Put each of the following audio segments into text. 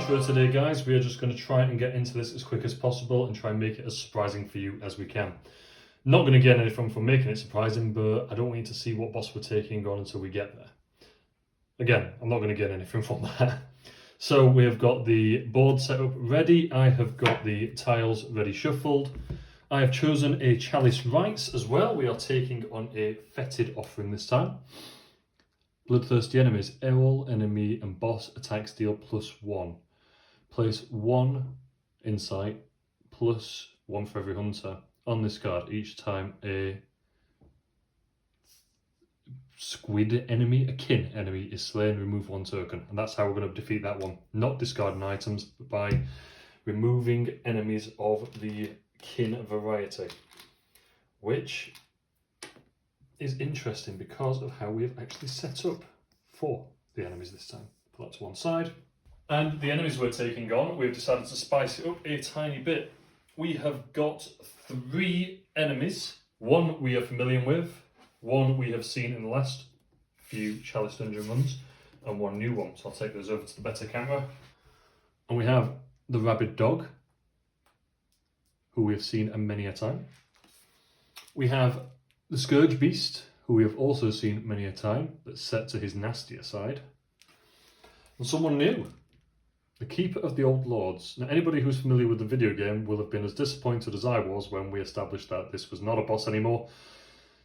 intro today, guys. We are just going to try and get into this as quick as possible and try and make it as surprising for you as we can. Not going to get anything from making it surprising, but I don't want you to see what boss we're taking on until we get there. Again, I'm not going to get anything from that. So we have got the board set up ready. I have got the tiles ready shuffled. I have chosen a Chalice Rites as well. We are taking on a fetid offering this time. Bloodthirsty enemies. All enemy and boss attacks deal +1. Place 1 insight +1 for every hunter on this card each time a squid enemy, a kin enemy is slain. Remove 1 token, and that's how we're going to defeat that one. Not discarding items, but by removing enemies of the kin variety, which is interesting because of how we have actually set up for the enemies this time. Put that to one side. And the enemies we're taking on, we've decided to spice it up a tiny bit. We have got 3 enemies. 1 we are familiar with, 1 we have seen in the last few Chalice Dungeon runs, and 1 new one. So I'll take those over to the better camera. And we have the Rabid Dog, who we have seen many a time. We have the Scourge Beast, who we have also seen many a time, but set to his nastier side. And someone new, the Keeper of the Old Lords. Now, anybody who's familiar with the video game will have been as disappointed as I was when we established that this was not a boss anymore.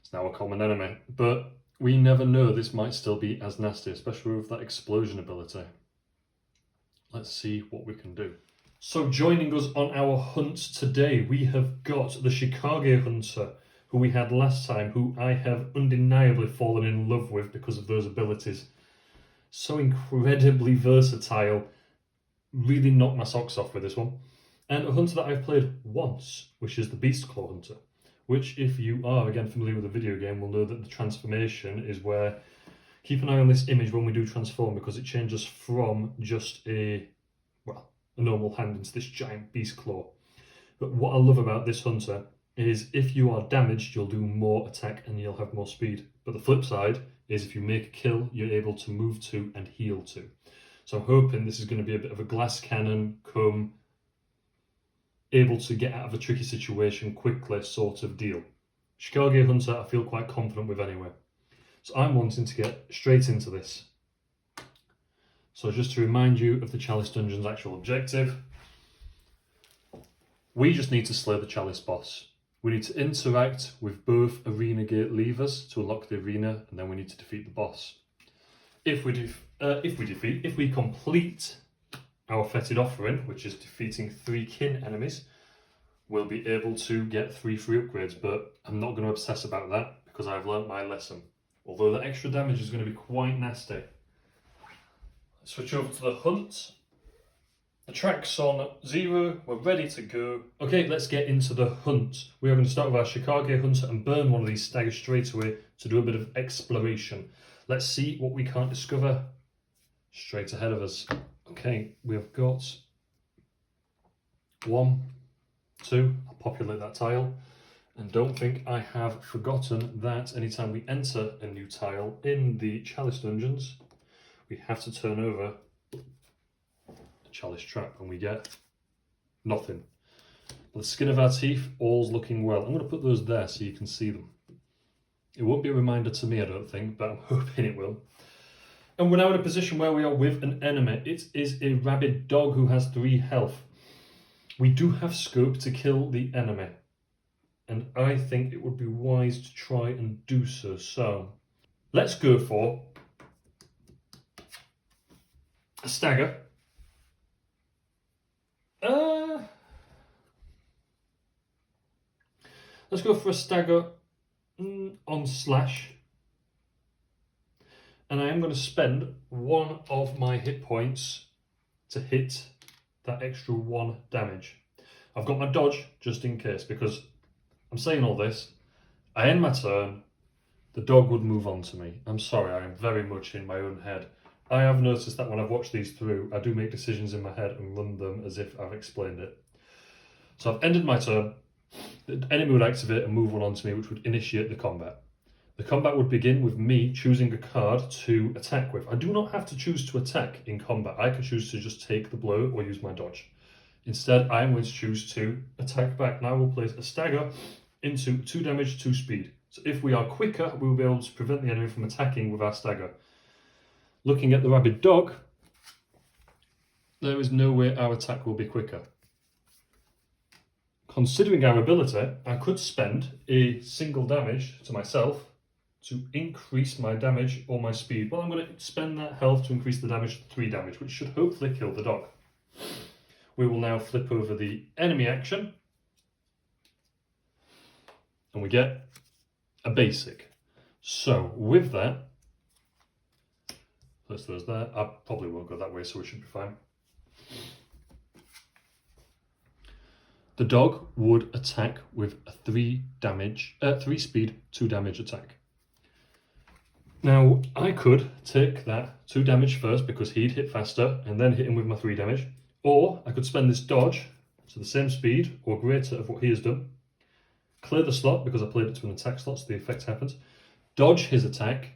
It's now a common enemy. But we never know, this might still be as nasty, especially with that explosion ability. Let's see what we can do. So joining us on our hunt today, we have got the Chicago Hunter, who we had last time, who I have undeniably fallen in love with because of those abilities. So incredibly versatile, really knocked my socks off with this one. And a hunter that I've played once, which is the Beastclaw Hunter, which, if you are again familiar with the video game, will know that the transformation is where, keep an eye on this image when we do transform, because it changes from just a normal hand into this giant beast claw. But what I love about this hunter is if you are damaged, you'll do more attack and you'll have more speed. But the flip side is if you make a kill, you're able to move to and heal to. So I'm hoping this is going to be a bit of a glass cannon, come able to get out of a tricky situation quickly sort of deal. Chicago Hunter I feel quite confident with anyway. So I'm wanting to get straight into this. So just to remind you of the Chalice Dungeon's actual objective, we just need to slay the Chalice boss. We need to interact with both arena gate levers to unlock the arena, and then we need to defeat the boss. If we complete our fetid offering, which is defeating 3 kin enemies, we'll be able to get 3 free upgrades, but I'm not going to obsess about that because I've learnt my lesson. Although the extra damage is going to be quite nasty. Switch over to the hunt. The track's on 0, we're ready to go. Okay, let's get into the hunt. We are going to start with our Chicago Hunter and burn one of these staggers straight away to do a bit of exploration. Let's see what we can't discover straight ahead of us. Okay, we've got 1, 2, I'll populate that tile. And don't think I have forgotten that anytime we enter a new tile in the Chalice Dungeons, we have to turn over the Chalice trap and we get nothing. The skin of our teeth, all's looking well. I'm going to put those there so you can see them. It won't be a reminder to me, I don't think, but I'm hoping it will. And we're now in a position where we are with an enemy. It is a rabid dog who has 3 health. We do have scope to kill the enemy, and I think it would be wise to try and do so. So let's go for a stagger. Let's go for a stagger on slash. And I am going to spend 1 of my hit points to hit that extra 1 damage. I've got my dodge just in case, because I'm saying all this, I end my turn, the dog would move on to me. I'm sorry, I am very much in my own head. I have noticed that when I've watched these through, I do make decisions in my head and run them as if I've explained it. So I've ended my turn, the enemy would activate and move 1 onto me, which would initiate the combat. The combat would begin with me choosing a card to attack with. I do not have to choose to attack in combat. I can choose to just take the blow or use my dodge. Instead, I am going to choose to attack back. Now we'll place a stagger into 2 damage, 2 speed. So if we are quicker, we will be able to prevent the enemy from attacking with our stagger. Looking at the rabid dog, there is no way our attack will be quicker. Considering our ability, I could spend a single damage to myself to increase my damage or my speed. Well, I'm going to spend that health to increase the damage to 3 damage, which should hopefully kill the dog. We will now flip over the enemy action. And we get a basic. So with that, place those there. I probably won't go that way, so we should be fine. The dog would attack with a 3 speed, 2 damage attack. Now, I could take that 2 damage first because he'd hit faster and then hit him with my 3 damage. Or I could spend this dodge to the same speed or greater of what he has done. Clear the slot because I played it to an attack slot, so the effect happens. Dodge his attack.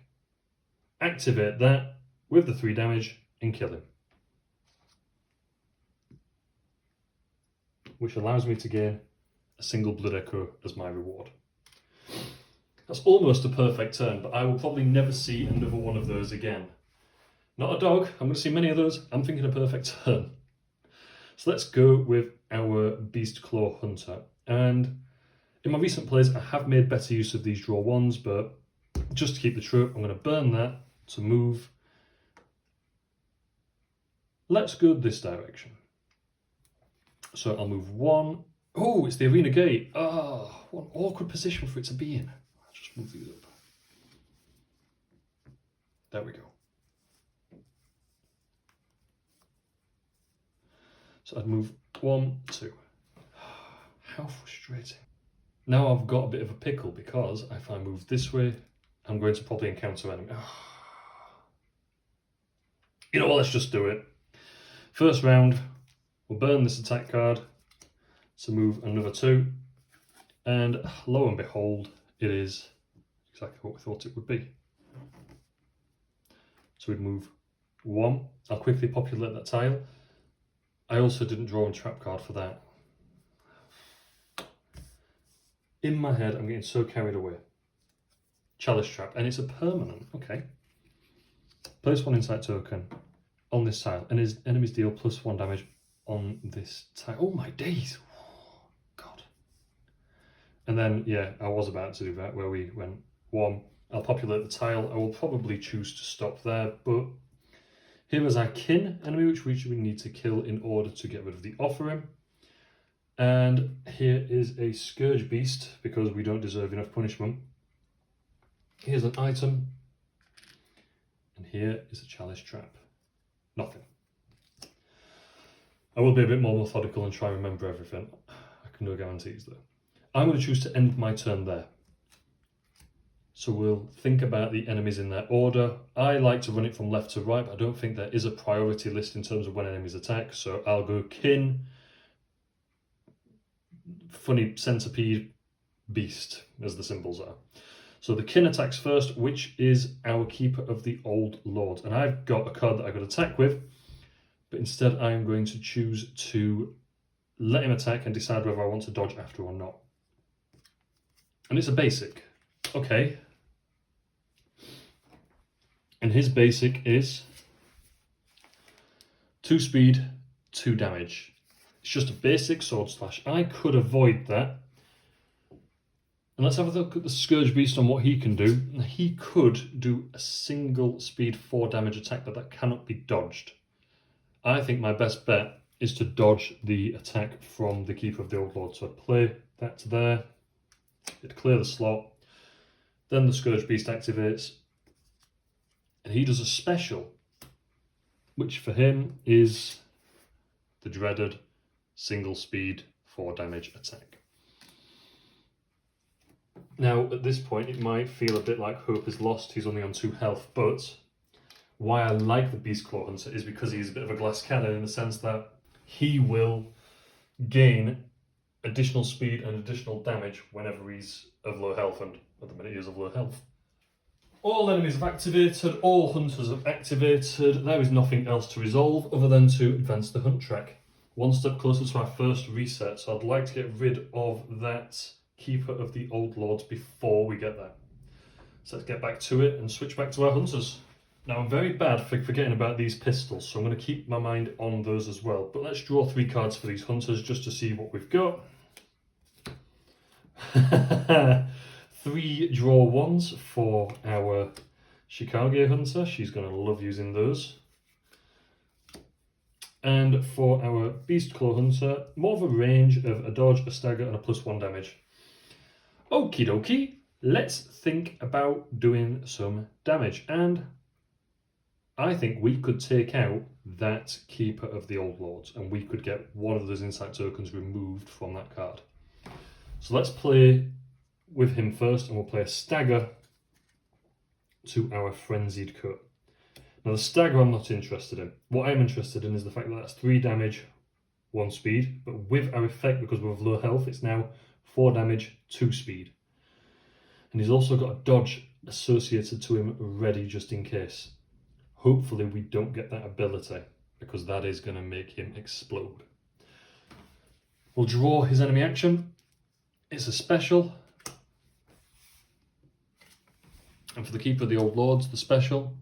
Activate that with the 3 damage and kill him. Which allows me to gain a single blood echo as my reward. That's almost a perfect turn, but I will probably never see another one of those again. Not a dog, I'm going to see many of those. I'm thinking a perfect turn. So let's go with our Beast Claw Hunter. And in my recent plays, I have made better use of these draw ones, but just to keep the trope, I'm going to burn that to move. Let's go this direction. So I'll move 1. Oh, it's the arena gate. Ah, what an awkward position for it to be in. I'll just move these up. There we go. So I'd move 1, 2. How frustrating. Now I've got a bit of a pickle because if I move this way, I'm going to probably encounter enemy. You know what, let's just do it. First round, we'll burn this attack card to move another 2. And lo and behold, it is exactly what we thought it would be. So we'd move 1. I'll quickly populate that tile. I also didn't draw a trap card for that. In my head, I'm getting so carried away. Chalice Trap, and it's a permanent. Okay. Place 1 insight token on this tile, and his enemies deal +1 damage on this tile. Oh my days! Oh, God. And then, yeah, I was about to do that, where we went 1. I'll populate the tile. I will probably choose to stop there, but here is our kin enemy, which we need to kill in order to get rid of the offering. And here is a Scourge Beast, because we don't deserve enough punishment. Here's an item. And here is a Chalice Trap. Nothing. I will be a bit more methodical and try and remember everything. I can no guarantees though. I'm going to choose to end my turn there. So we'll think about the enemies in their order. I like to run it from left to right, but I don't think there is a priority list in terms of when enemies attack. So I'll go kin, funny centipede, beast, as the symbols are. So the kin attacks first, which is our Keeper of the Old Lords. And I've got a card that I could attack with, but instead I am going to choose to let him attack and decide whether I want to dodge after or not. And it's a basic. Okay. And his basic is 2 speed, 2 damage. It's just a basic sword slash. I could avoid that. And let's have a look at the Scourge Beast on what he can do. He could do a single speed 4 damage attack, but that cannot be dodged. I think my best bet is to dodge the attack from the Keeper of the Old Lord. So I'd play that to there. It'd clear the slot. Then the Scourge Beast activates. And he does a special, which for him is the dreaded single speed 4 damage attack. Now, at this point, it might feel a bit like hope is lost. He's only on 2 health, but why I like the Beast Claw Hunter is because he's a bit of a glass cannon in the sense that he will gain additional speed and additional damage whenever he's of low health, and at the minute he is of low health. All enemies have activated, all hunters have activated. There is nothing else to resolve other than to advance the hunt track. One step closer to our first reset, so I'd like to get rid of that Keeper of the Old Lords before we get there. So let's get back to it and switch back to our hunters. Now I'm very bad for forgetting about these pistols, so I'm going to keep my mind on those as well. But let's draw 3 cards for these hunters just to see what we've got. 3 draw ones for our Chicago hunter. She's going to love using those. And for our Beast Claw hunter, more of a range of a dodge, a stagger, and a +1 damage. Okie dokie, let's think about doing some damage. And I think we could take out that Keeper of the Old Lords, and we could get one of those insight tokens removed from that card. So let's play with him first, and we'll play a stagger to our Frenzied Cut. Now the stagger I'm not interested in. What I'm interested in is the fact that that's 3 damage, 1 speed, but with our effect, because we're of low health, it's now 4 damage, 2 speed. And he's also got a dodge associated to him ready just in case. Hopefully we don't get that ability, because that is going to make him explode. We'll draw his enemy action. It's a special. And for the Keeper of the Old Lords, the special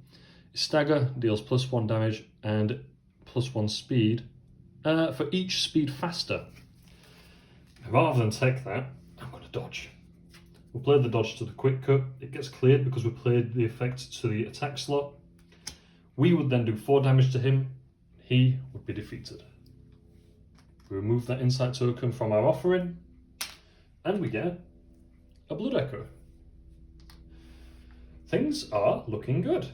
is stagger, deals +1 damage and +1 speed for each speed faster. Rather than take that, I'm going to dodge. We'll play the dodge to the quick cut. It gets cleared because we played the effect to the attack slot. We would then do 4 damage to him. He would be defeated. We remove that insight token from our offering, and we get a Blood Echo. Things are looking good.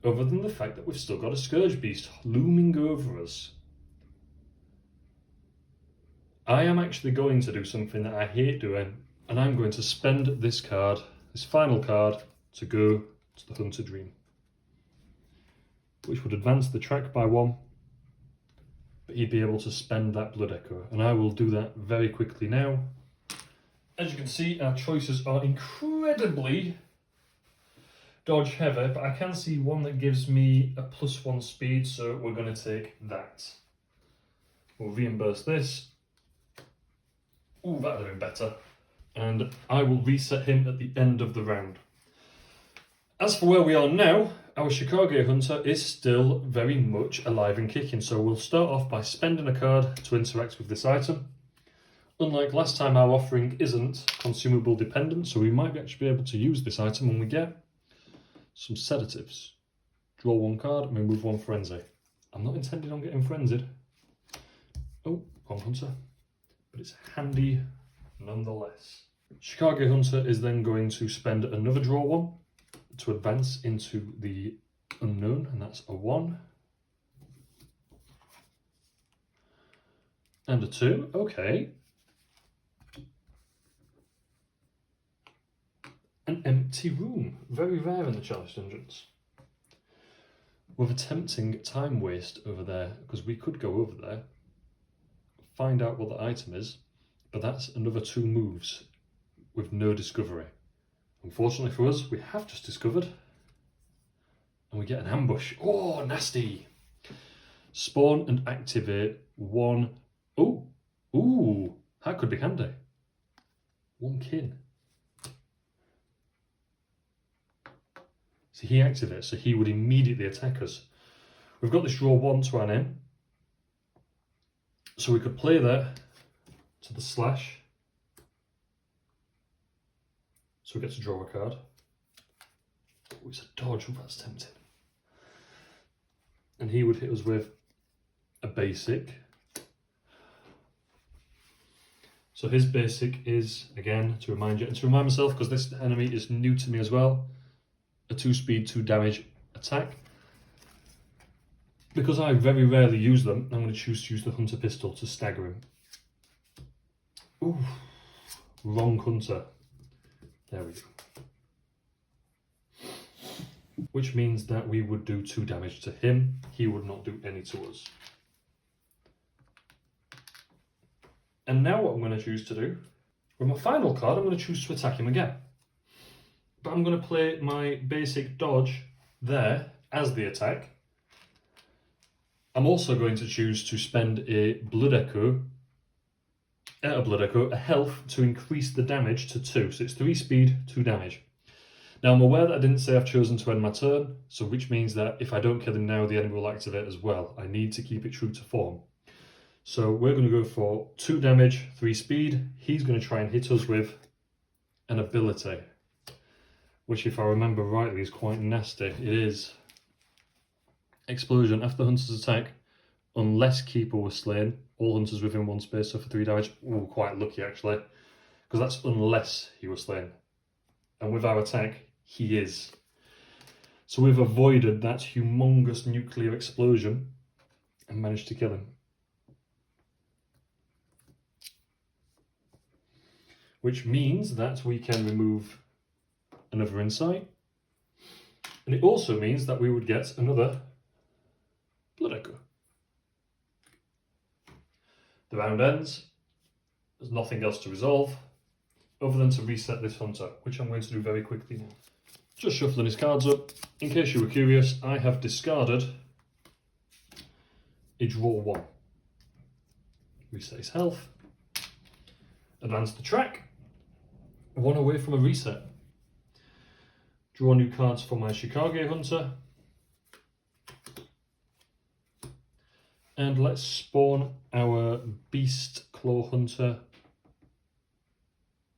Other than the fact that we've still got a Scourge Beast looming over us. I am actually going to do something that I hate doing, and I'm going to spend this card, this final card, to go to the Hunter Dream, which would advance the track by 1, but he'd be able to spend that Blood Echo, and I will do that very quickly now. As you can see, our choices are incredibly dodge heavy, but I can see one that gives me a +1 speed, so we're going to take that. We'll reimburse this. Ooh, that would have been better. And I will reset him at the end of the round. As for where we are now, our Chicago Hunter is still very much alive and kicking, so we'll start off by spending a card to interact with this item. Unlike last time, our offering isn't consumable dependent, so we might actually be able to use this item when we get some sedatives. Draw 1 card and remove 1 frenzy. I'm not intending on getting frenzied. Oh, wrong hunter. But it's handy nonetheless. Chicago Hunter is then going to spend another draw 1 to advance into the unknown, and that's a 1. And a 2, okay. An empty room, very rare in the Chalice Dungeons. With a tempting time waste over there, because we could go over there, find out what the item is, but that's another 2 moves with no discovery. Unfortunately for us, we have just discovered, and we get an ambush. Oh, nasty! Spawn and activate 1. Oh, ooh, that could be handy. 1 kin. So he activates, so he would immediately attack us. We've got this draw 1 to our name, so we could play that to the slash. So we get to draw a card. Oh, it's a dodge. Oh, that's tempting. And he would hit us with a basic. So his basic is, again, to remind you, and to remind myself, because this enemy is new to me as well, a 2 speed, 2 damage attack. Because I very rarely use them, I'm going to choose to use the Hunter Pistol to stagger him. Ooh, wrong Hunter. There we go. Which means that we would do 2 damage to him. He would not do any to us. And now what I'm going to choose to do, with my final card, I'm going to choose to attack him again. But I'm going to play my basic dodge there as the attack. I'm also going to choose to spend a Blood Echo, a health to increase the damage to 2. So it's 3 speed, 2 damage. Now I'm aware that I didn't say I've chosen to end my turn, so which means that if I don't kill him now, the enemy will activate as well. I need to keep it true to form. So we're going to go for 2 damage, 3 speed. He's going to try and hit us with an ability, which if I remember rightly is quite nasty. It is Explosion. After the hunter's attack, unless Keeper was slain, all hunters within 1 space suffer 3 damage. Ooh, quite lucky actually, because that's unless he was slain. And with our attack, he is. So we've avoided that humongous nuclear explosion and managed to kill him. Which means that we can remove another insight. And it also means that we would get another Blood Echo. The round ends. There's nothing else to resolve other than to reset this hunter, which I'm going to do very quickly now. Just shuffling his cards up. In case you were curious, I have discarded a draw 1. Reset his health. Advance the track. 1 away from a reset. Draw new cards for my Chicago Hunter. And let's spawn our Beast Claw Hunter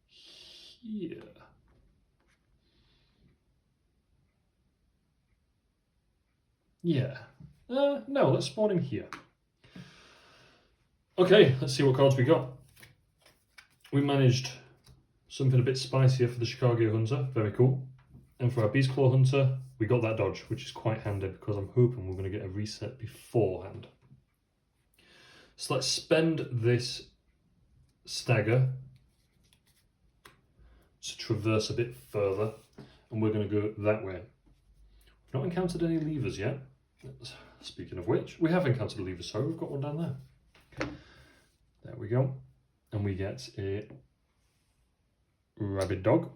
here. Yeah. No, let's spawn him here. Okay, let's see what cards we got. We managed something a bit spicier for the Chicago Hunter. Very cool. And for our Beast Claw Hunter, we got that dodge, which is quite handy because I'm hoping we're going to get a reset beforehand. So let's spend this stagger to traverse a bit further, and we're going to go that way. We've not encountered any levers yet. Speaking of which, we have encountered a lever, sorry, we've got one down there. There we go. And we get a rabid dog.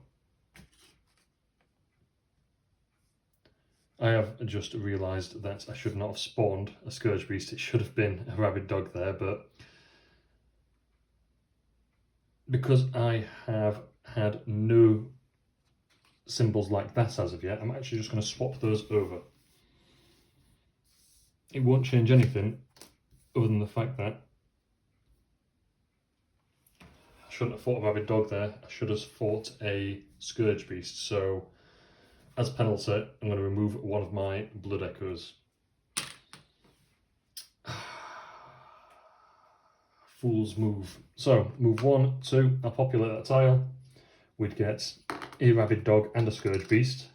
I have just realised that I should not have spawned a Scourge Beast. It should have been a rabid dog there, but because I have had no symbols like that as of yet, I'm actually just going to swap those over. It won't change anything other than the fact that I shouldn't have fought a rabid dog there. I should have fought a Scourge Beast. So as penalty, I'm going to remove one of my Blood Echoes. Fool's move. So move 1, 2, I'll populate that tile. We'd get a rabid dog and a Scourge Beast.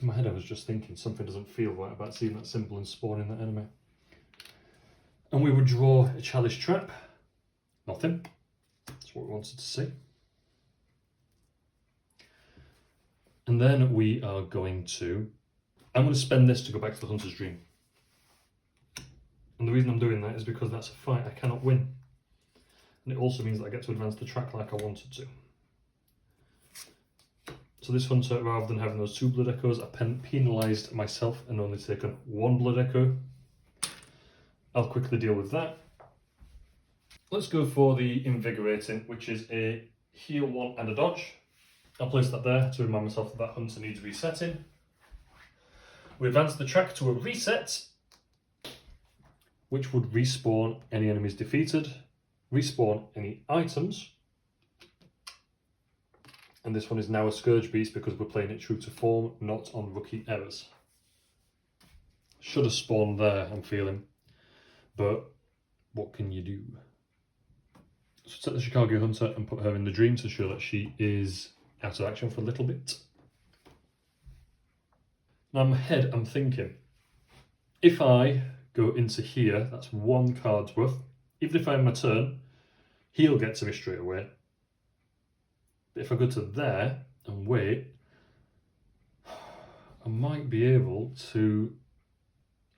In my head I was just thinking something doesn't feel right about seeing that symbol and spawning that enemy. And we would draw a Chalice Trap. Nothing. That's what we wanted to see. And then we are going to... I'm going to spend this to go back to the Hunter's Dream. And the reason I'm doing that is because that's a fight I cannot win. And it also means that I get to advance the track like I wanted to. So this hunter, rather than having those 2 Blood Echoes, I penalised myself and only taken 1 Blood Echo. I'll quickly deal with that. Let's go for the Invigorating, which is a heal 1 and a dodge. I'll place that there to remind myself that that hunter needs resetting. We advance the track to a reset, which would respawn any enemies defeated, respawn any items, and this one is now a Scourge Beast because we're playing it true to form, not on rookie errors. Should have spawned there, I'm feeling, but what can you do? So take the Chicago Hunter and put her in the dream to show that she is out of action for a little bit. Now in my head I'm thinking, if I go into here, that's 1 card's worth. Even if I have my turn, he'll get to me straight away. But if I go to there and wait, I might be able to...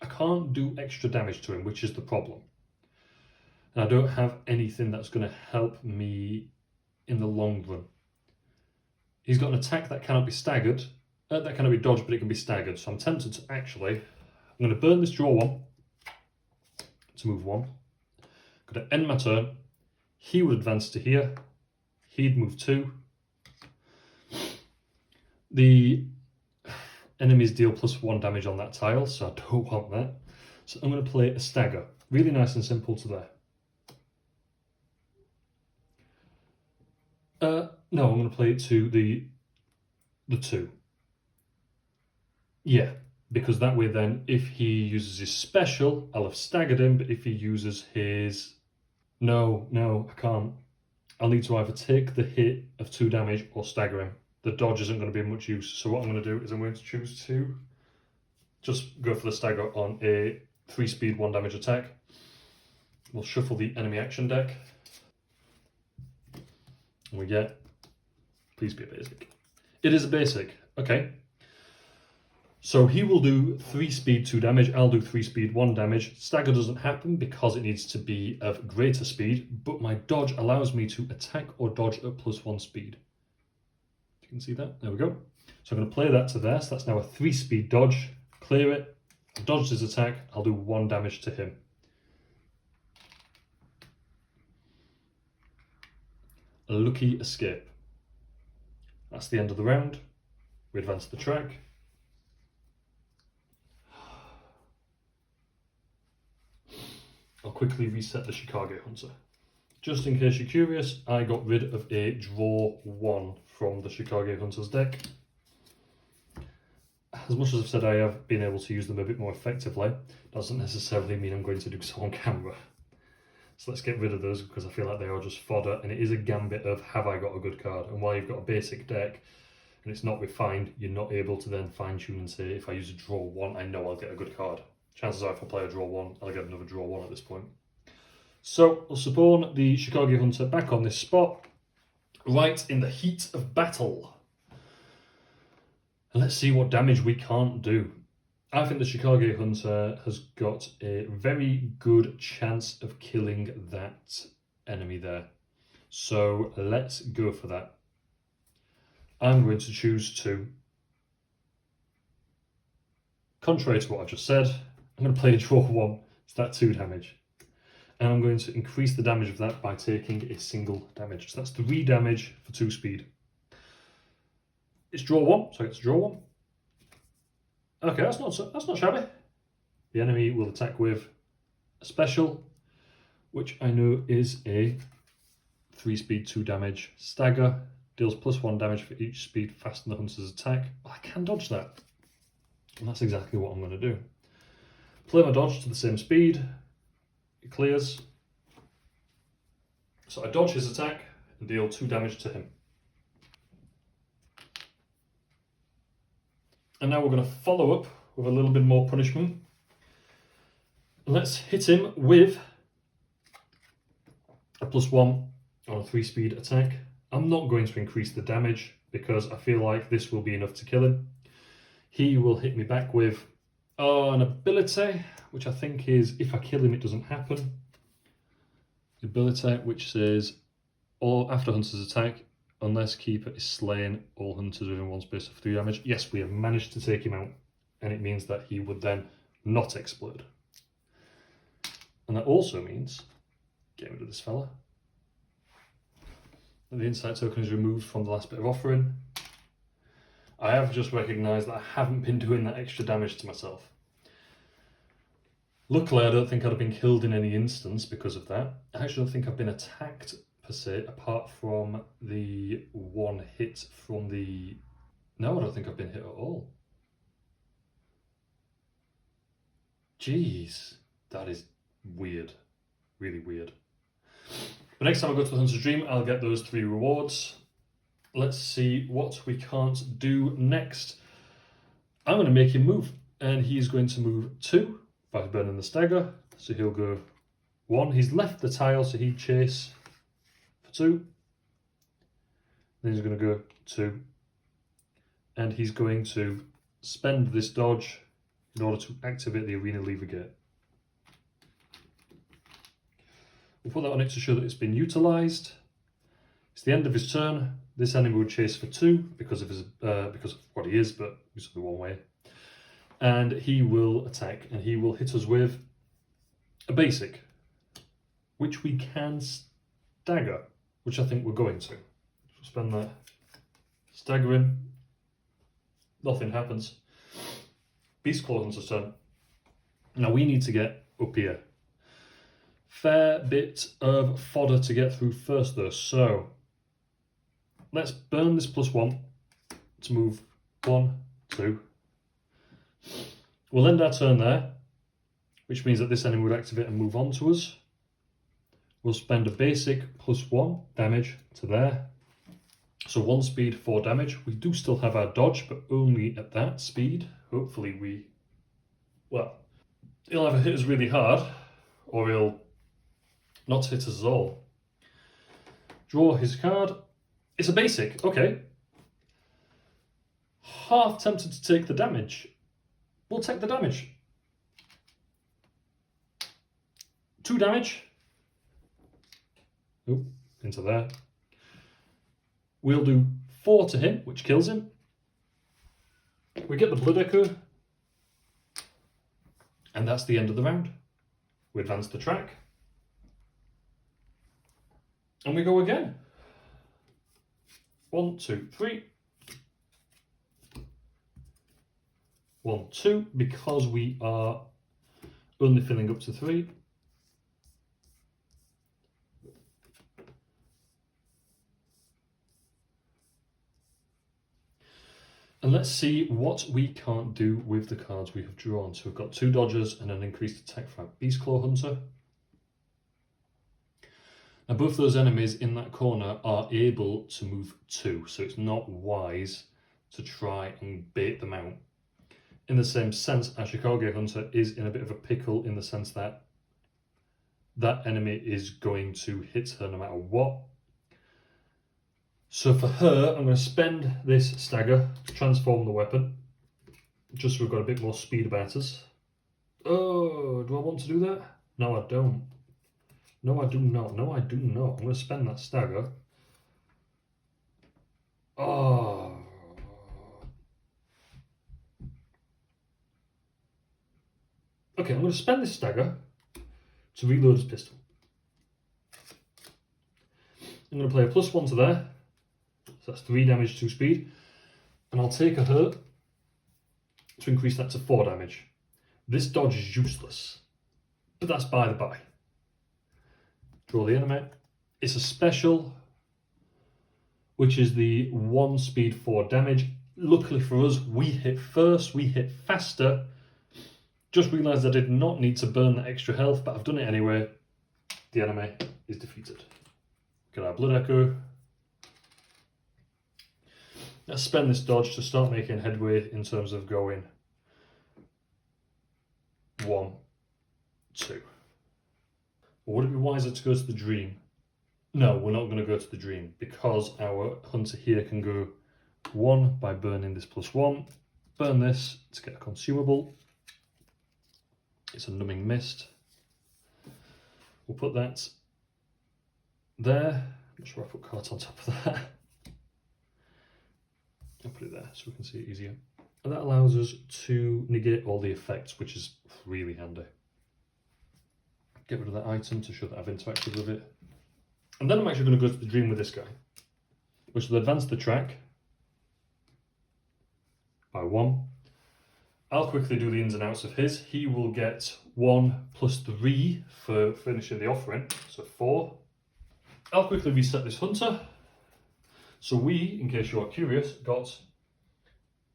I can't do extra damage to him, which is the problem. And I don't have anything that's going to help me in the long run. He's got an attack that cannot be staggered. That cannot be dodged, but it can be staggered. So I'm tempted to actually... I'm going to burn this draw 1 to move 1. I'm going to end my turn. He would advance to here. He'd move 2. The enemies deal +1 damage on that tile, so I don't want that. So I'm going to play a stagger. Really nice and simple to there. No, I'm going to play it to the 2. Yeah, because that way then, if he uses his special, I'll have staggered him, but if he uses his... No, I can't. I'll need to either take the hit of 2 damage or stagger him. The dodge isn't going to be of much use, so what I'm going to do is I'm going to choose to just go for the stagger on a 3-speed 1 damage attack. We'll shuffle the enemy action deck. And we get... Please be a basic. It is a basic. Okay. So he will do 3 speed 2 damage. I'll do 3 speed 1 damage. Stagger doesn't happen because it needs to be of greater speed, but my dodge allows me to attack or dodge at +1 speed. You can see that. There we go. So I'm going to play that to there. So that's now a 3 speed dodge. Clear it. Dodge his attack. I'll do 1 damage to him. A lucky escape. That's the end of the round. We advance the track. I'll quickly reset the Chicago Hunter. Just in case you're curious, I got rid of a draw 1 from the Chicago Hunter's deck. As much as I've said I have been able to use them a bit more effectively, doesn't necessarily mean I'm going to do so on camera. So let's get rid of those because I feel like they are just fodder, and it is a gambit of have I got a good card. And while you've got a basic deck and it's not refined, you're not able to then fine tune and say if I use a draw 1, I know I'll get a good card. Chances are if I play a draw 1, I'll get another draw 1 at this point. So we'll spawn the Chicago Hunter back on this spot, right in the heat of battle. And let's see what damage we can't do. I think the Chicago Hunter has got a very good chance of killing that enemy there. So let's go for that. I'm going to choose to, contrary to what I just said, I'm going to play a draw 1, it's that 2 damage. And I'm going to increase the damage of that by taking a single damage. So that's 3 damage for 2 speed. It's draw 1, so I get to draw 1. Okay, that's not shabby. The enemy will attack with a special, which I know is a 3 speed 2 damage stagger. Deals +1 damage for each speed faster than the hunter's attack. Well, I can dodge that. And that's exactly what I'm going to do. Play my dodge to the same speed. It clears. So I dodge his attack and deal 2 damage to him. And now we're going to follow up with a little bit more punishment. Let's hit him with a +1 on a 3 speed attack. I'm not going to increase the damage because I feel like this will be enough to kill him. He will hit me back with an ability, which I think is if I kill him it doesn't happen. The ability which says, or after hunter's attack, unless keeper is slain, all hunters within 1 space of 3 damage. Yes, we have managed to take him out, and it means that he would then not explode. And that also means, get rid of this fella, that the insight token is removed from the last bit of offering. I have just recognised that I haven't been doing that extra damage to myself. Luckily, I don't think I'd have been killed in any instance because of that. I actually don't think I've been attacked per se, apart from the 1 hit from the... No, I don't think I've been hit at all. Jeez, that is weird. Really weird. But next time I go to the Hunter's Dream, I'll get those 3 rewards. Let's see what we can't do next. I'm going to make him move, and he's going to move 2 by burning the stagger. So he'll go 1. He's left the tile, so he'd chase for 2. Then he's going to go 2. And he's going to spend this dodge in order to activate the arena lever gate. We'll put that on it to show that it's been utilised. It's the end of his turn. This enemy would chase for 2 because of his because of what he is, but he's only one way. And he will attack, and he will hit us with a basic, which we can stagger, which I think we're going to. So spend that, stagger him, nothing happens. Beast Claw Hunter's turn. Now we need to get up here. Fair bit of fodder to get through first though, so let's burn this +1 to move 1, 2. We'll end our turn there, which means that this enemy would activate and move on to us. We'll spend a basic +1 damage to there. So 1 speed, 4 damage. We do still have our dodge, but only at that speed. Hopefully well, he'll either hit us really hard, or he'll not hit us at all. Draw his card. It's a basic, okay. Half tempted to take the damage. We'll take the damage. 2 damage. Oop, into there. We'll do 4 to him, which kills him. We get the Blood Echo. And that's the end of the round. We advance the track. And we go again. 1, 2, 3. 1, 2, because we are only filling up to 3. And let's see what we can't do with the cards we have drawn. So we've got 2 dodges and an increased attack for our Beast Claw Hunter. Now both those enemies in that corner are able to move 2, so it's not wise to try and bait them out. In the same sense, our Chicago Hunter is in a bit of a pickle in the sense that that enemy is going to hit her no matter what. So for her, I'm going to spend this stagger to transform the weapon, just so we've got a bit more speed about us. Oh, do I want to do that? No, I don't. No, I do not. No, I do not. I'm going to spend that stagger. Oh. Okay, I'm going to spend this stagger to reload his pistol. I'm going to play a +1 to there. So that's 3 damage, 2 speed. And I'll take a hurt to increase that to 4 damage. This dodge is useless, but that's by the by. Draw the enemy. It's a special, which is the 1 speed, 4 damage. Luckily for us, we hit first, we hit faster. Just realised I did not need to burn that extra health, but I've done it anyway. The enemy is defeated. Get our Blood Echo. Let's spend this dodge to start making headway in terms of going 1, 2. Or would it be wiser to go to the Dream? No, we're not going to go to the Dream because our Hunter here can go 1 by burning this +1. Burn this to get a consumable. It's a Numbing Mist. We'll put that there. I'm not sure I put cards on top of that. I'll put it there so we can see it easier. And that allows us to negate all the effects, which is really handy. Get rid of that item to show that I've interacted with it. And then I'm actually going to go to the Dream with this guy, which will advance the track by 1. I'll quickly do the ins and outs of his. He will get 1 + 3 for finishing the offering, so 4. I'll quickly reset this Hunter. So we, in case you are curious, got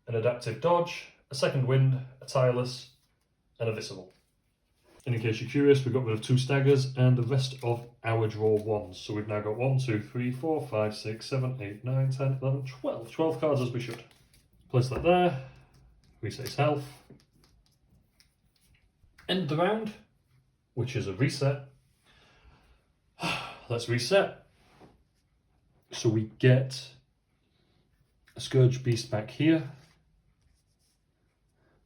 an adaptive dodge, a second wind, a tireless, and a visible. And in case you're curious, we got rid of 2 staggers and the rest of our draw 1s. So we've now got 1, 2, 3, 4, 5, 6, 7, 8, 9, 10, 11, 12. 12 cards as we should. Place that there. Reset his health. End the round, which is a reset. Let's reset. So we get a Scourge Beast back here.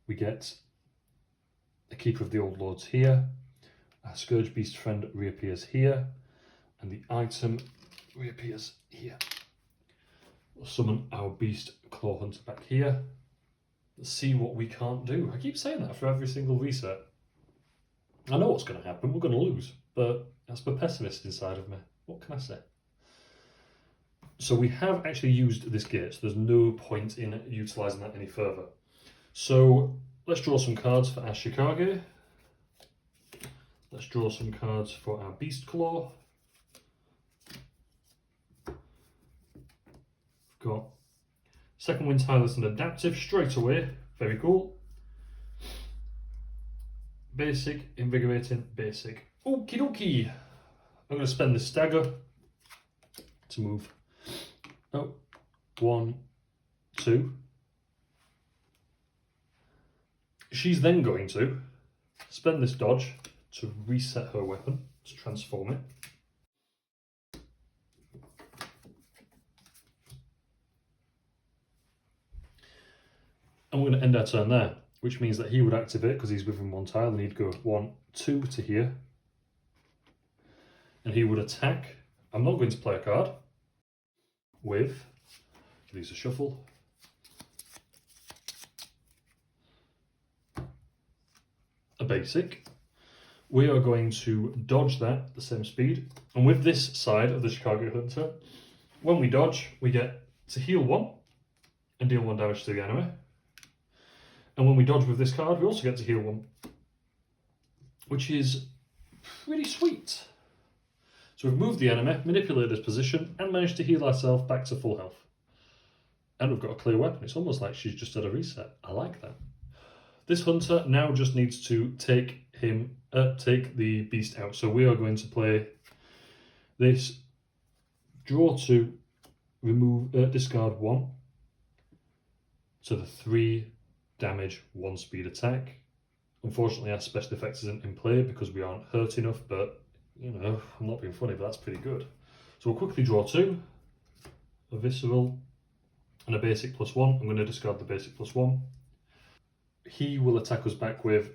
We get a Keeper of the Old Lords here. Our Scourge Beast friend reappears here. And the item reappears here. We'll summon our Beast Claw Hunter back here. Let's see what we can't do. I keep saying that for every single reset. I know what's going to happen. We're going to lose. But that's the pessimist inside of me. What can I say? So we have actually used this gate, so there's no point in utilising that any further. So let's draw some cards for our Chicago. Let's draw some cards for our Beast Claw. We've got Second Wind, Tireless and Adaptive straight away. Very cool. Basic, Invigorating, Basic. Okie dokie. I'm going to spend this stagger to move. Oh, 1, 2. She's then going to spend this dodge to reset her weapon, to transform it. And we're going to end our turn there, which means that he would activate because he's within 1 tile, and he'd go 1, 2 to here. And he would attack. I'm not going to play a card with, these are shuffle. A basic. We are going to dodge that at the same speed. And with this side of the Chicago Hunter, when we dodge, we get to heal 1 and deal 1 damage to the enemy. And when we dodge with this card, we also get to heal 1, which is pretty sweet. So we've moved the enemy, manipulated his position, and managed to heal ourselves back to full health. And we've got a clear weapon. It's almost like she's just had a reset. I like that. This hunter now just needs to take the beast out. So we are going to play this, draw 2, remove, discard 1. So the 3 damage, 1 speed attack. Unfortunately, our special effects isn't in play because we aren't hurt enough, but you know, I'm not being funny, but that's pretty good. So we'll quickly draw 2, a visceral, and a basic +1. I'm going to discard the basic +1. He will attack us back with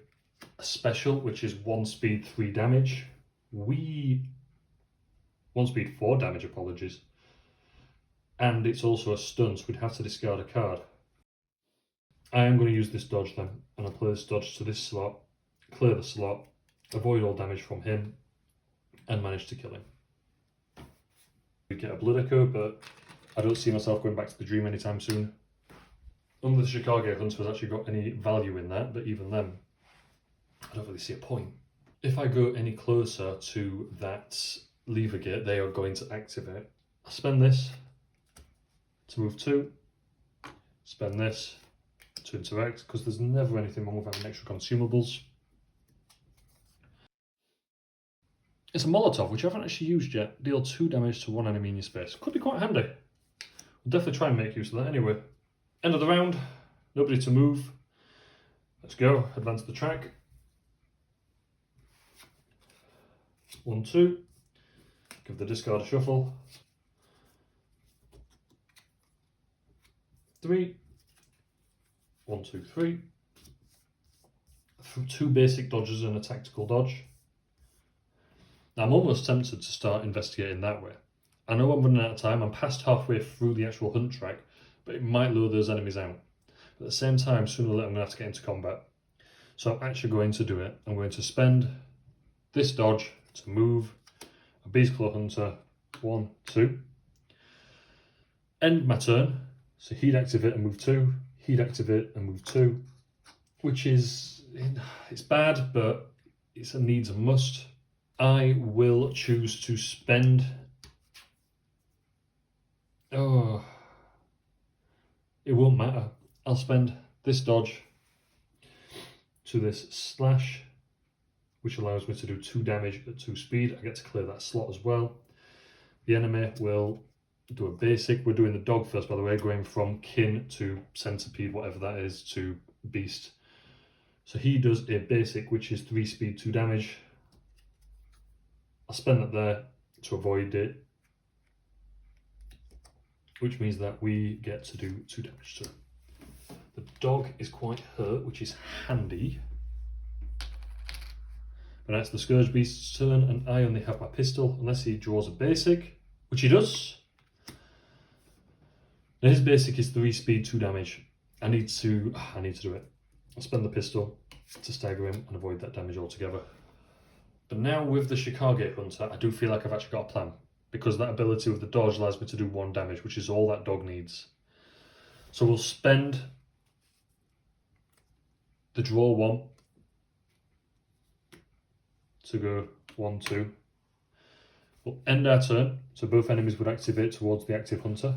a special, which is 1 speed, 3 damage. 1 speed, 4 damage, apologies. And it's also a stun, so we'd have to discard a card. I am going to use this dodge then, and I'll play this dodge to this slot, clear the slot, avoid all damage from him, and manage to kill him. We get a Blood Echo, but I don't see myself going back to the dream anytime soon. None of the Chicago Hunter has actually got any value in that, but even then, I don't really see a point. If I go any closer to that lever gate, they are going to activate. I spend this to move 2, spend this to interact, because there's never anything wrong with having extra consumables. It's a Molotov, which I haven't actually used yet. Deal 2 damage to 1 enemy in your space. Could be quite handy. We'll definitely try and make use of that anyway. End of the round. Nobody to move. Let's go. Advance the track. 1, 2. Give the discard a shuffle. 3. 1, 2, 3. 2 basic dodges and a tactical dodge. Now, I'm almost tempted to start investigating that way. I know I'm running out of time. I'm past halfway through the actual hunt track, but it might lure those enemies out. But at the same time, sooner or later, I'm going to have to get into combat. So I'm actually going to do it. I'm going to spend this dodge to move a Beast Claw Hunter 1, 2. End my turn. So he'd activate and move 2. He'd activate and move 2. Which is, it's bad, but it's a needs and must. I will choose to spend... Oh, it won't matter. I'll spend this dodge to this slash, which allows me to do 2 damage at 2 speed. I get to clear that slot as well. The enemy will do a basic. We're doing the dog first, by the way, going from kin to centipede, whatever that is, to beast. So he does a basic, which is 3 speed, 2 damage. I'll spend that there to avoid it, which means that we get to do 2 damage to him. The dog is quite hurt, which is handy. But that's the Scourge Beast's turn, and I only have my pistol, unless he draws a basic, which he does. Now his basic is 3 speed, 2 damage. I need to do it. I'll spend the pistol to stagger him and avoid that damage altogether. But now with the Chicago Hunter, I do feel like I've actually got a plan, because that ability with the dodge allows me to do 1 damage, which is all that dog needs. So we'll spend the draw 1 to go 1, 2. We'll end our turn, so both enemies would activate towards the active hunter.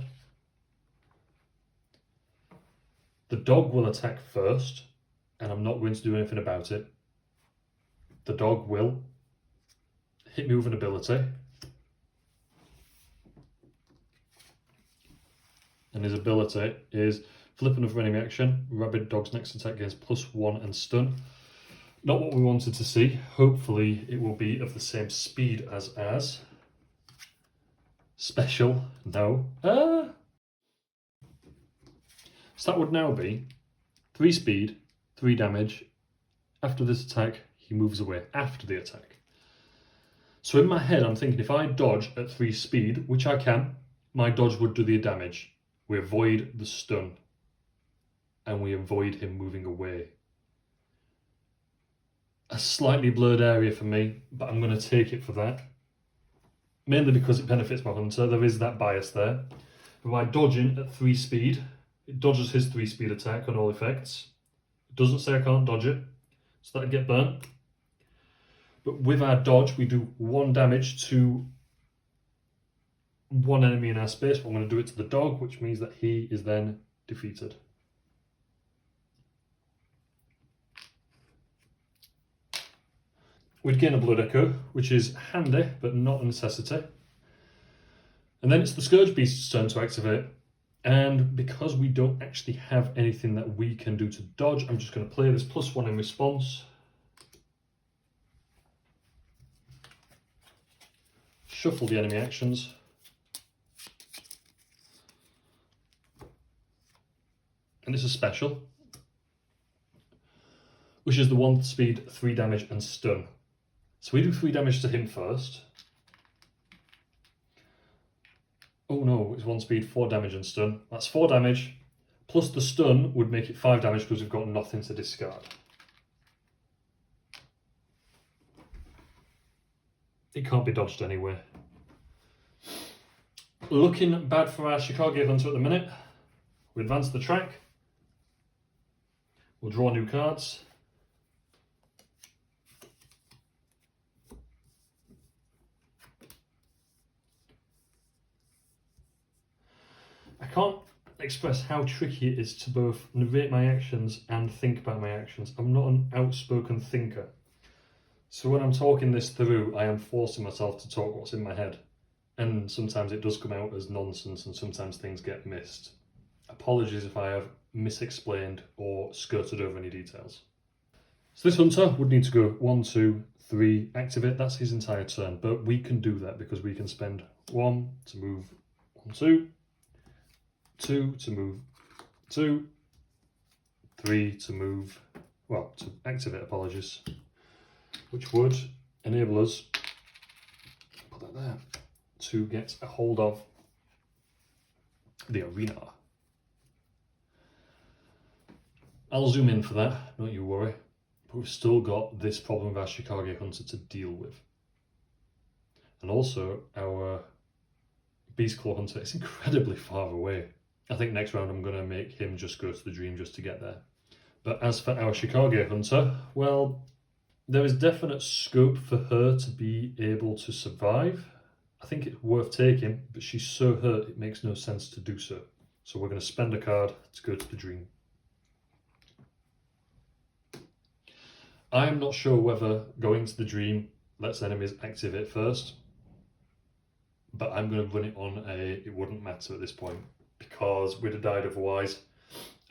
The dog will attack first, and I'm not going to do anything about it. The dog will hit me with an ability. And his ability is flip another enemy action. Rabid dog's next attack gains +1 and stun. Not what we wanted to see. Hopefully it will be of the same speed as ours. Special, no. So that would now be 3 speed, 3 damage. After this attack, he moves away after the attack. So in my head, I'm thinking if I dodge at 3 speed, which I can, my dodge would do the damage. We avoid the stun, and we avoid him moving away. A slightly blurred area for me, but I'm going to take it for that. Mainly because it benefits my hunter, there is that bias there. But by dodging at 3 speed, it dodges his 3 speed attack on all effects. It doesn't say I can't dodge it, so that'll get burnt. But with our dodge, we do 1 damage to 1 enemy in our space. But I'm going to do it to the dog, which means that he is then defeated. We'd gain a blood echo, which is handy, but not a necessity. And then it's the Scourge Beast's turn to activate. And because we don't actually have anything that we can do to dodge, I'm just going to play this +1 in response. Shuffle the enemy actions. And it's a special, which is the 1 speed, 3 damage and stun. So we do 3 damage to him first. Oh no, it's 1 speed, 4 damage and stun. That's 4 damage, plus the stun would make it 5 damage because we've got nothing to discard. It can't be dodged anyway. Looking bad for our Chicago Hunter at the minute. We advance the track. We'll draw new cards. I can't express how tricky it is to both narrate my actions and think about my actions. I'm not an outspoken thinker. So when I'm talking this through, I am forcing myself to talk what's in my head. And sometimes it does come out as nonsense and sometimes things get missed. Apologies if I have misexplained or skirted over any details. So this hunter would need to go 1, 2, 3, activate. That's his entire turn, but we can do that because we can spend 1 to move 1, 2, 2 to move 2, 3 to move, well, to activate, apologies, which would enable us, put that there, to get a hold of the arena. I'll zoom in for that, don't you worry, but we've still got this problem of our Chicago Hunter to deal with. And also our Beastclaw Hunter is incredibly far away. I think next round I'm going to make him just go to the dream just to get there. But as for our Chicago Hunter, well, there is definite scope for her to be able to survive. I think it's worth taking, but she's so hurt it makes no sense to do so. So we're going to spend a card to go to the dream. I am not sure whether going to the dream lets enemies activate first, but I'm going to run it on it wouldn't matter at this point, because we'd have died otherwise.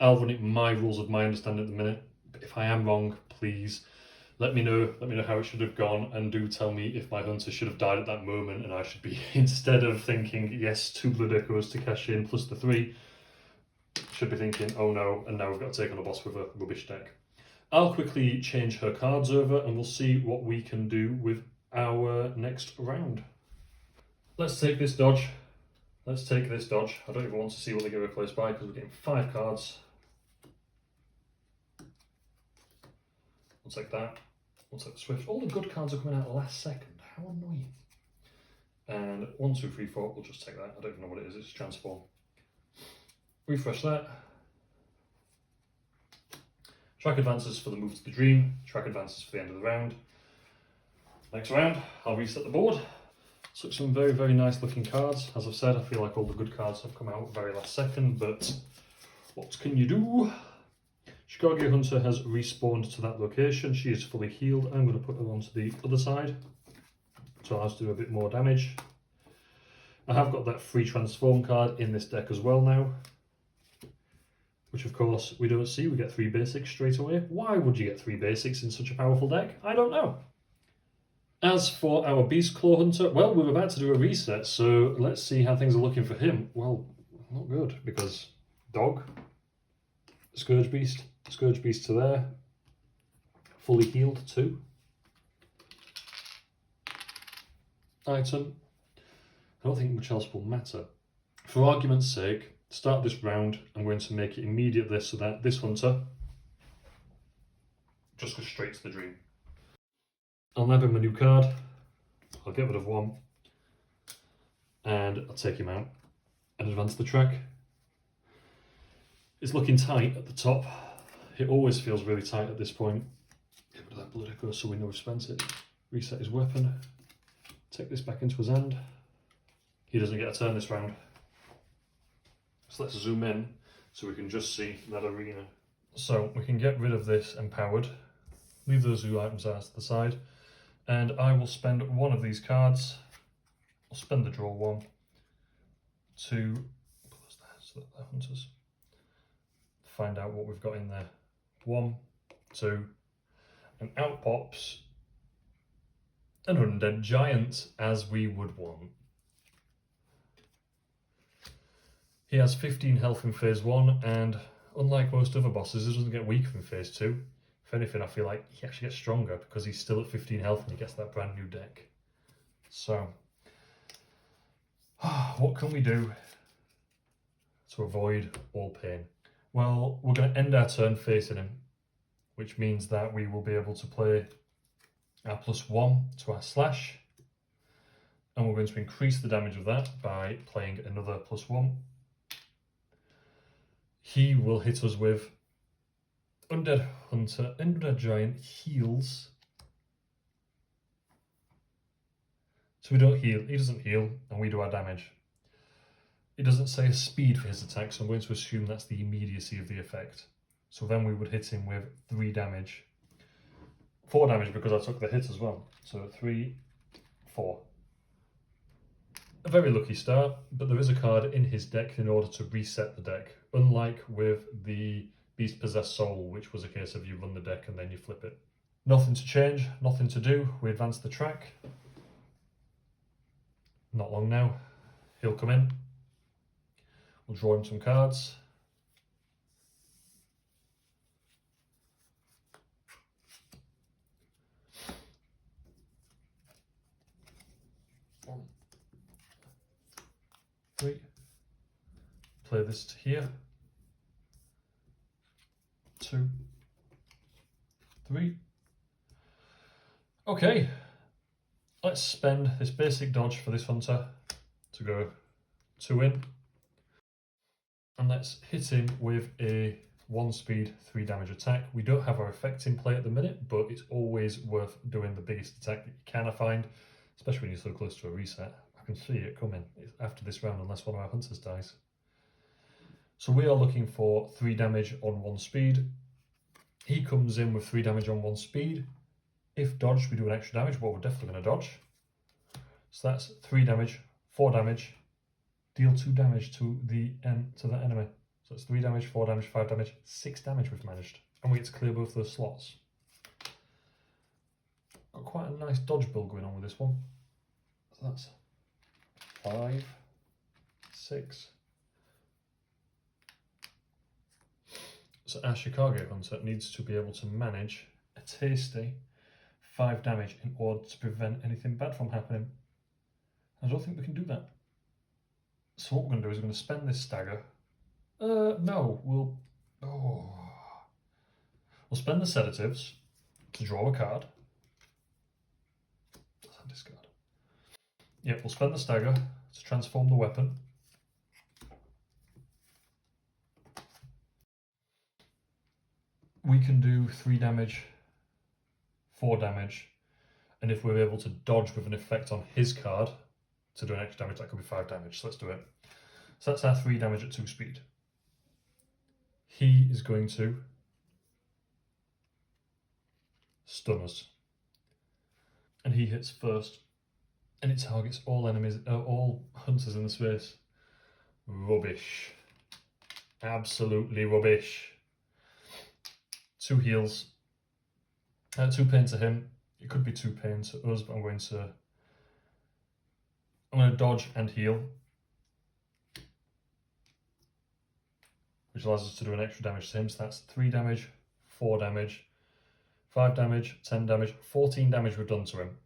I'll run it my rules of my understanding at the minute, but if I am wrong, please let me know how it should have gone, and do tell me if my hunter should have died at that moment and I should be, instead of thinking yes 2 blood echoes to cash in plus the 3, should be thinking oh no, and now we've got to take on a boss with a rubbish deck. I'll quickly change her cards over and we'll see what we can do with our next round. Let's take this dodge. Let's take this dodge. I don't even want to see what they get replaced by because we're getting 5 cards. We'll take that. We'll take the Swift. All the good cards are coming out last second. How annoying. And 1, 2, 3, 4. We'll just take that. I don't even know what it is. It's transform. Refresh that. Track advances for the move to the dream. Track advances for the end of the round. Next round, I'll reset the board. So some very, very nice looking cards. As I've said, I feel like all the good cards have come out very last second, but what can you do? Chicago Hunter has respawned to that location. She is fully healed. I'm going to put her onto the other side to allow us to do a bit more damage. I have got that free transform card in this deck as well now, which of course we don't see. We get 3 basics straight away. Why would you get 3 basics in such a powerful deck? I don't know. As for our Beast Claw Hunter, well, we're about to do a reset, so let's see how things are looking for him. Well, not good, because dog, Scourge Beast to there, fully healed too. Item, I don't think much else will matter. For argument's sake, start this round, I'm going to make it immediately so that this hunter just goes straight to the dream. I'll nab him a new card, I'll get rid of 1, and I'll take him out and advance the track. It's looking tight at the top. It always feels really tight at this point. Get rid of that blood echo so we know we've spent it. Reset his weapon. Take this back into his hand. He doesn't get a turn this round. So let's zoom in so we can just see that arena. So we can get rid of this empowered. Leave those zoo items out to the side. And I will spend 1 of these cards. I'll spend the draw 1 to close that so that they're hunters. Find out what we've got in there. 1, 2, and out pops an undead giant, as we would want. He has 15 health in phase 1, and unlike most other bosses, he doesn't get weaker in phase 2. If anything, I feel like he actually gets stronger because he's still at 15 health and he gets that brand new deck. So, what can we do to avoid all pain? Well, we're going to end our turn facing him, which means that we will be able to play our +1 to our slash, and we're going to increase the damage of that by playing another +1. He will hit us with Undead Hunter, Undead Giant heals. So we don't heal, he doesn't heal, and we do our damage. It doesn't say a speed for his attack, so I'm going to assume that's the immediacy of the effect. So then we would hit him with 3 damage. 4 damage because I took the hit as well. So 3, 4. A very lucky start, but there is a card in his deck in order to reset the deck. Unlike with the Beast Possessed Soul, which was a case of you run the deck and then you flip it. Nothing to change, nothing to do. We advance the track. Not long now. He'll come in. We'll draw him some cards. One, 3. Play this to here. 2, 3. Okay, let's spend this basic dodge for this hunter to go 2 in. And let's hit him with a 1 speed, 3 damage attack. We don't have our effect in play at the minute, but it's always worth doing the biggest attack that you can find, especially when you're so close to a reset. I can see it coming after this round unless one of our hunters dies. So we are looking for 3 damage on 1 speed. He comes in with 3 damage on 1 speed. If dodged, we do an extra damage, but we're definitely going to dodge. So that's 3 damage, 4 damage. Deal 2 damage to the enemy. So it's 3 damage, 4 damage, 5 damage, 6 damage we've managed. And we get to clear both those slots. Got quite a nice dodge build going on with this one. So that's 5, 6. So our Chicago Hunter needs to be able to manage a tasty 5 damage in order to prevent anything bad from happening. I don't think we can do that. So what we're going to do is we're going to spend this stagger. No, we'll spend the sedatives to draw a card. Discard. Yep, we'll spend the stagger to transform the weapon. We can do 3 damage, 4 damage, and if we're able to dodge with an effect on his card to do an extra damage, that could be 5 damage. So let's do it. So that's our 3 damage at 2 speed. He is going to stun us. And he hits first. And it targets all enemies, all hunters in the space. Rubbish. Absolutely rubbish. 2 heals. 2 pain to him. It could be 2 pain to us, but I'm going to dodge and heal, which allows us to do an extra damage to him. So that's 3 damage, 4 damage, 5 damage, 10 damage, 14 damage we've done to him.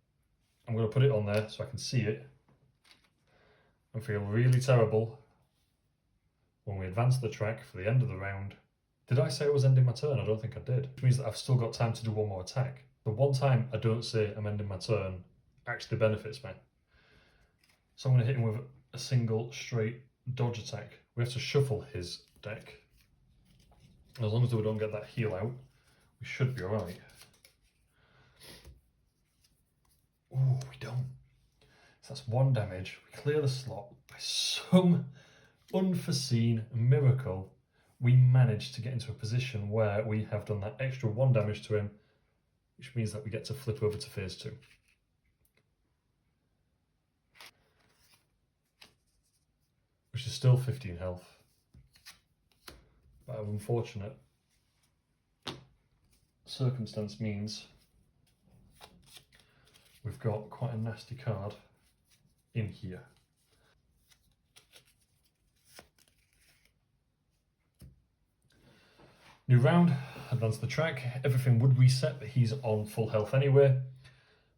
I'm going to put it on there so I can see it and feel really terrible when we advance the track for the end of the round. Did I say I was ending my turn? I don't think I did. Which means that I've still got time to do 1 more attack. The one time I don't say I'm ending my turn actually benefits me. So I'm going to hit him with a single straight dodge attack. We have to shuffle his deck. As long as we don't get that heal out, we should be alright. Oh, we don't. So that's 1 damage. We clear the slot. By some unforeseen miracle, we managed to get into a position where we have done that extra 1 damage to him, which means that we get to flip over to phase 2. Which is still 15 health. But an unfortunate circumstance means we've got quite a nasty card in here. New round, advance the track. Everything would reset, but he's on full health anyway.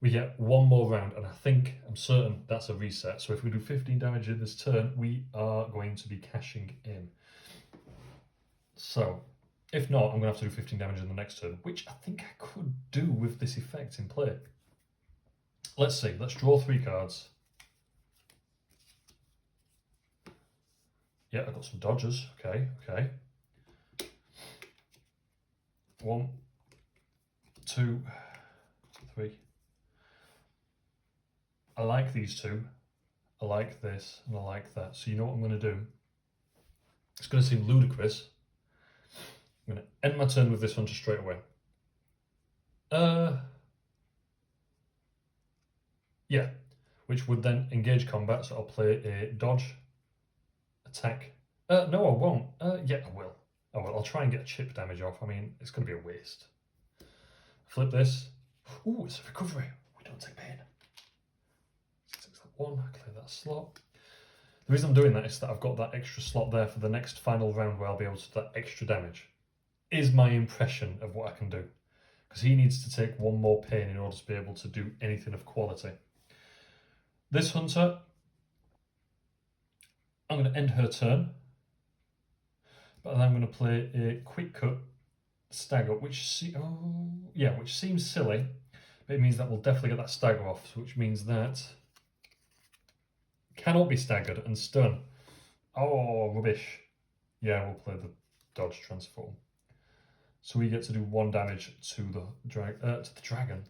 We get 1 more round, and I'm certain that's a reset. So if we do 15 damage in this turn, we are going to be cashing in. So, if not, I'm going to have to do 15 damage in the next turn, which I think I could do with this effect in play. Let's see, let's draw 3 cards. Yeah, I've got some dodges. Okay. 1, 2, 3. I like these 2. I like this, and I like that. So you know what I'm going to do? It's going to seem ludicrous. I'm going to end my turn with this hunter straight away. Yeah, which would then engage combat, so I'll play a dodge, attack. No, I won't. Yeah, I will. I'll try and get a chip damage off. I mean, it's going to be a waste. Flip this. Ooh, it's a recovery. We don't take pain. 1, clear that slot. The reason I'm doing that is that I've got that extra slot there for the next final round where I'll be able to do that extra damage. Is my impression of what I can do. Because he needs to take 1 more pain in order to be able to do anything of quality. This hunter, I'm going to end her turn. But then I'm going to play a quick cut stagger, which seems silly, but it means that we'll definitely get that stagger off, which means that cannot be staggered and stun. Oh, rubbish. Yeah, we'll play the dodge transform. So we get to do 1 damage to the dragon.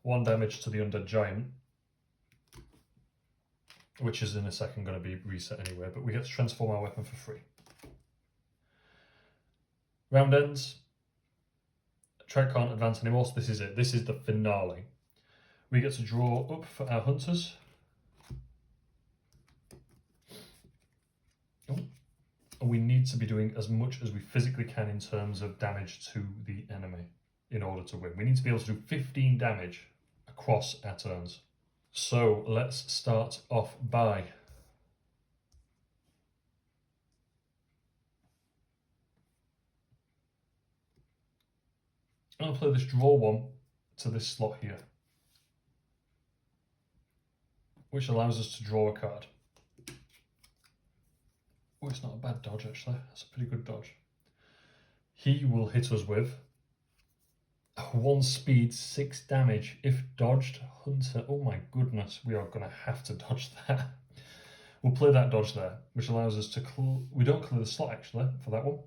1 damage to the undead giant, which is in a second going to be reset anyway, but we get to transform our weapon for free. Round ends. Track can't advance anymore, so this is it. This is the finale. We get to draw up for our hunters. And we need to be doing as much as we physically can in terms of damage to the enemy in order to win. We need to be able to do 15 damage across our turns. So let's start off by I'm going to play this draw 1 to this slot here, which allows us to draw a card. it's not a bad dodge actually. That's a pretty good dodge. He will hit us with 1 speed, 6 damage. If dodged, Hunter. Oh my goodness, we are going to have to dodge that. We'll play that dodge there, which allows us to we don't clear the slot actually for that one,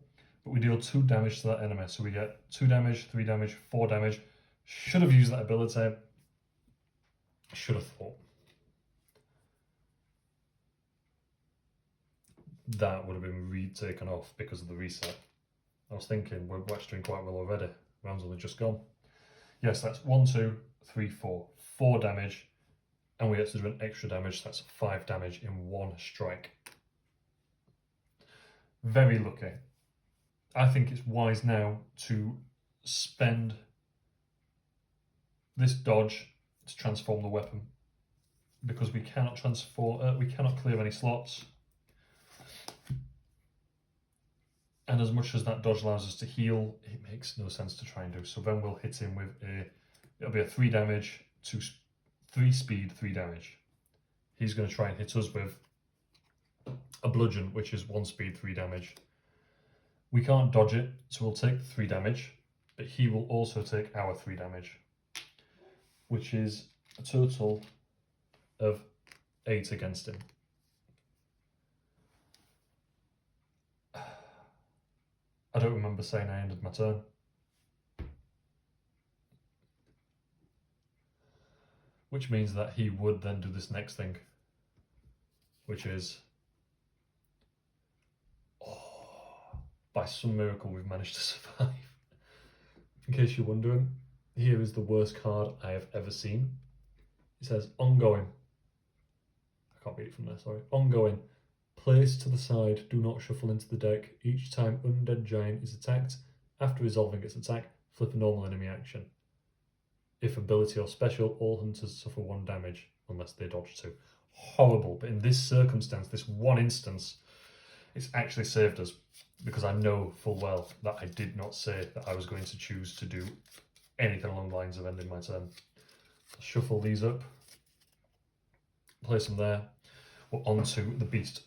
but we deal 2 damage to that enemy. So we get 2 damage, 3 damage, 4 damage. Should have used that ability. Should have thought. That would have been taken off because of the reset. I was thinking we're actually doing quite well already. Round's only just gone. Yes, that's 1, 2, 3, 4. 4 damage. And we get to do an extra damage. So that's 5 damage in 1 strike. Very lucky. I think it's wise now to spend this dodge to transform the weapon, because we cannot we cannot clear any slots. And as much as that dodge allows us to heal, it makes no sense to try and do. So then we'll hit him with it'll be a 3 damage, 3 speed, 3 damage. He's going to try and hit us with a bludgeon, which is 1 speed, 3 damage. We can't dodge it, so we'll take 3 damage, but he will also take our 3 damage, which is a total of 8 against him. I don't remember saying I ended my turn. Which means that he would then do this next thing, which is, by some miracle we've managed to survive. In case you're wondering, here is the worst card I have ever seen. It says ongoing. I can't read it from there, sorry. Ongoing. Place to the side, do not shuffle into the deck. Each time Undead Giant is attacked, after resolving its attack, flip a normal enemy action. If ability or special, all hunters suffer 1 damage, unless they dodge 2. Horrible, but in this circumstance, this one instance, it's actually saved us, because I know full well that I did not say that I was going to choose to do anything along the lines of ending my turn. I'll shuffle these up, place them there. We're onto the beast.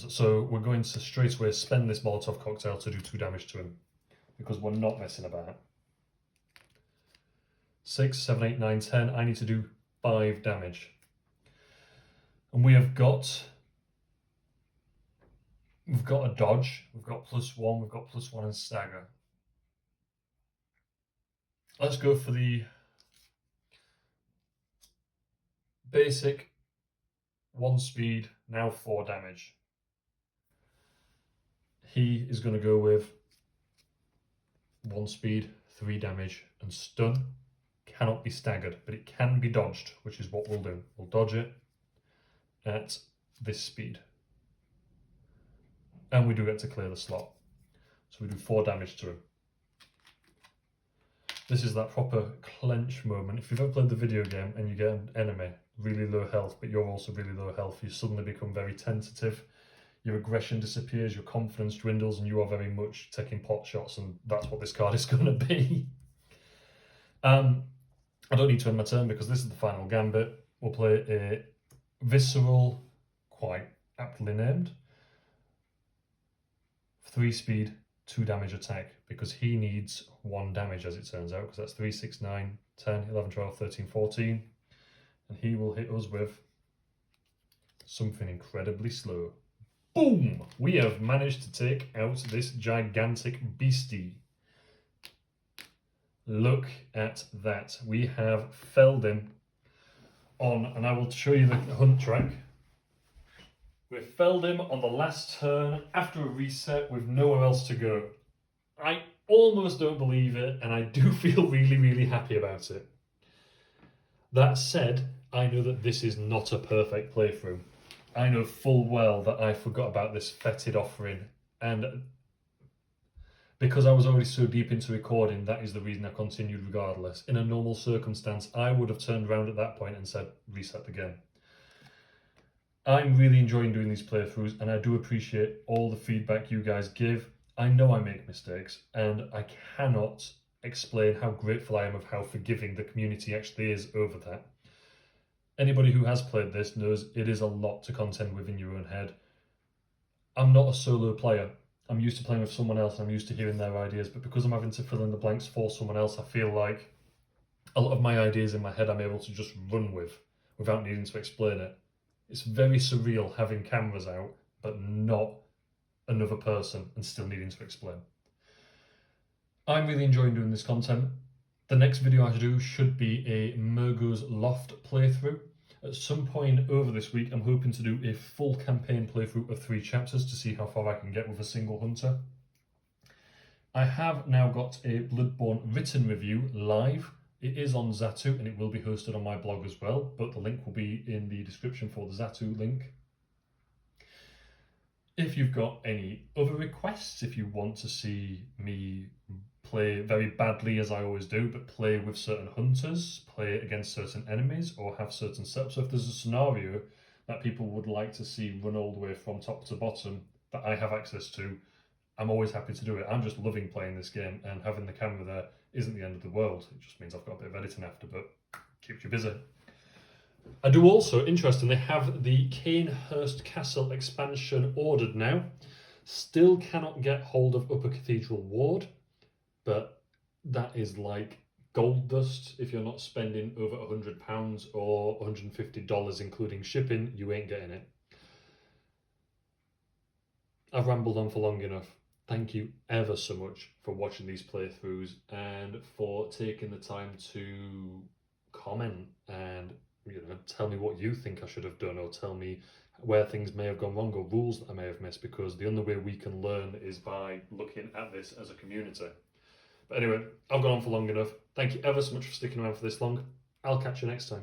So we're going to straight away spend this Molotov cocktail to do 2 damage to him, because we're not messing about. 6, 7, 8, 9, 10. I need to do 5 damage. And we've got a dodge, we've got +1, we've got +1 and stagger. Let's go for the basic 1 speed, now 4 damage. He is going to go with 1 speed, 3 damage, and stun. Cannot be staggered, but it can be dodged, which is what we'll do. We'll dodge it at this speed. And we do get to clear the slot. So we do 4 damage to him. This is that proper clench moment. If you've ever played the video game and you get an enemy really low health, but you're also really low health, you suddenly become very tentative. Your aggression disappears, your confidence dwindles, and you are very much taking pot shots, and that's what this card is going to be. I don't need to end my turn because this is the final gambit. We'll play a visceral, quite aptly named, 3 speed, 2 damage attack, because he needs 1 damage as it turns out, because that's 3, 6, 9, 10, 11, 12, 13, 14. And he will hit us with something incredibly slow. Boom! We have managed to take out this gigantic beastie. Look at that. We have felled him on, and I will show you the hunt track. We've felled him on the last turn after a reset with nowhere else to go. I almost don't believe it, and I do feel really, really happy about it. That said, I know that this is not a perfect playthrough. I know full well that I forgot about this fetid offering, and because I was already so deep into recording, that is the reason I continued regardless. In a normal circumstance, I would have turned around at that point and said, reset the game. I'm really enjoying doing these playthroughs, and I do appreciate all the feedback you guys give. I know I make mistakes, and I cannot explain how grateful I am of how forgiving the community actually is over that. Anybody who has played this knows it is a lot to contend with in your own head. I'm not a solo player. I'm used to playing with someone else. I'm used to hearing their ideas, but because I'm having to fill in the blanks for someone else, I feel like a lot of my ideas in my head I'm able to just run with without needing to explain it. It's very surreal having cameras out, but not another person and still needing to explain. I'm really enjoying doing this content. The next video I do should be a Murgo's Loft playthrough. At some point over this week, I'm hoping to do a full campaign playthrough of 3 chapters to see how far I can get with a single hunter. I have now got a Bloodborne written review live. It is on Zatu and it will be hosted on my blog as well, but the link will be in the description for the Zatu link. If you've got any other requests, if you want to see me play very badly as I always do, but play with certain hunters, play against certain enemies, or have certain setups, so if there's a scenario that people would like to see run all the way from top to bottom that I have access to, I'm always happy to do it. I'm just loving playing this game, and having the camera there isn't the end of the world. It just means I've got a bit of editing after, but keeps you busy. I do also, interestingly, have the Canehurst Castle expansion ordered now. Still cannot get hold of Upper Cathedral Ward, but that is like gold dust. If you're not spending over £100 or $150 including shipping, you ain't getting it. I've rambled on for long enough. Thank you ever so much for watching these playthroughs and for taking the time to comment and tell me what you think I should have done, or tell me where things may have gone wrong or rules that I may have missed, because the only way we can learn is by looking at this as a community. But anyway, I've gone on for long enough. Thank you ever so much for sticking around for this long. I'll catch you next time.